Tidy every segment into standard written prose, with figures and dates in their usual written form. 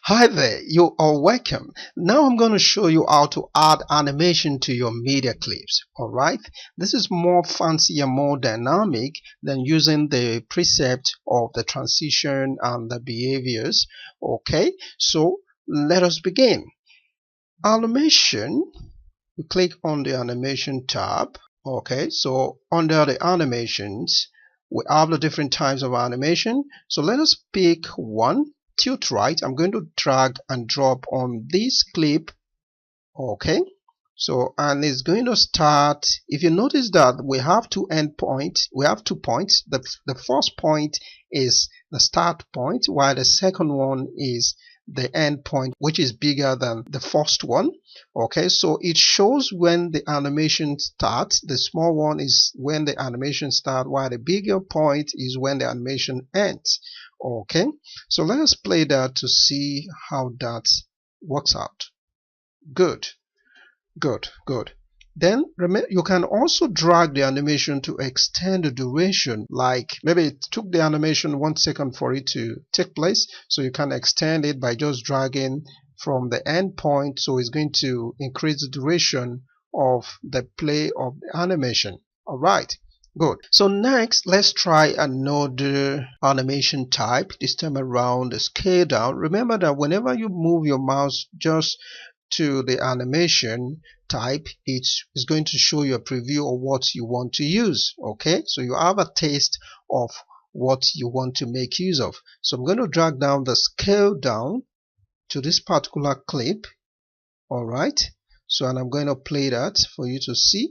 Hi there, you are welcome. Now I'm going to show you how to add animation to your media clips. Alright, this is more fancy and more dynamic than using the precept of the transition and the behaviors. Okay, so let us begin. Animation, we click on the animation tab. Okay, so under the animations, we have the different types of animation. So let us pick one. Tilt right. I'm going to drag and drop on this clip. Okay, so and it's going to start. If you notice that we have two endpoints, we have 2 points. The first point is the start point, while the second one is the end point, which is bigger than the first one. Okay, so it shows when the animation starts. The small one is when the animation starts, while the bigger point is when the animation ends. Okay, so let us play that to see how that works out. Good. Good. Then you can also drag the animation to extend the duration. Like maybe it took the animation 1 second for it to take place, so you can extend it by just dragging from the end point. So it's going to increase the duration of the play of the animation. All right. Good. So next, let's try another animation type. This time around, the scale down. Remember that whenever you move your mouse just to the animation type, it is going to show you a preview of what you want to use. Okay, so you have a taste of what you want to make use of. So I'm going to drag down the scale down to this particular clip. All right, so and I'm going to play that for you to see.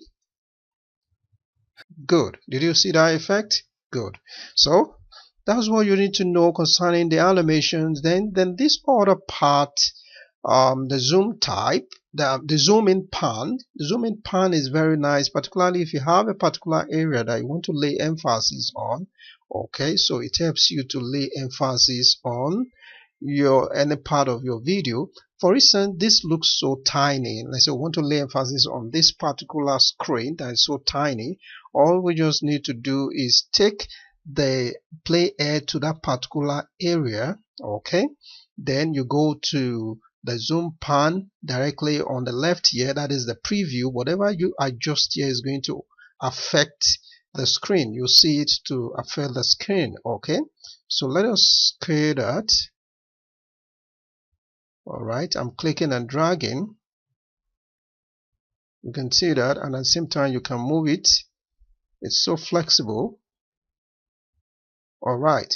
Good. Did you see that effect? Good. So that's what you need to know concerning the animations. Then this other part, the zoom type, the zoom in pan. The zoom in pan is very nice, particularly if you have a particular area that you want to lay emphasis on. Okay, so it helps you to lay emphasis on any part of your video. For instance, this looks so tiny. Let's say we want to lay emphasis on this particular screen that is so tiny. All we just need to do is take the play air to that particular area. Okay, then you go to the zoom pan directly on the left here. That is the preview. Whatever you adjust here is going to affect the screen. You see it to affect the screen. Okay, so let us create that. Alright, I'm clicking and dragging. You can see that, and at the same time you can move it. It's so flexible. Alright,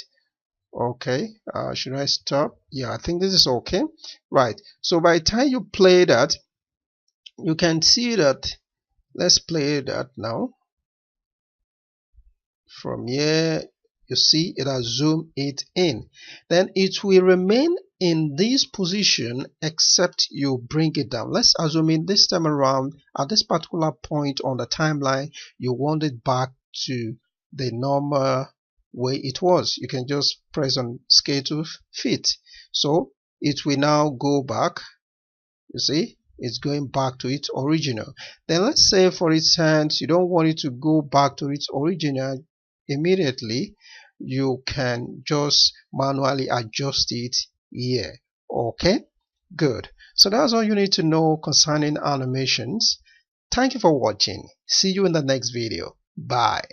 okay, should I stop? Yeah, I think this is okay. Right, so by the time you play that, you can see that. Let's play that now. From here, you see it has zoomed it in. Then it will remain in this position except you bring it down. Let's assume in this time around, at this particular point on the timeline, you want it back to the normal way it was. You can just press on scale to fit. So it will now go back. You see, it's going back to its original. Then let's say, for instance, you don't want it to go back to its original immediately. You can just manually adjust it here. Okay, good. So that's all you need to know concerning animations. Thank you for watching. See you in the next video. Bye.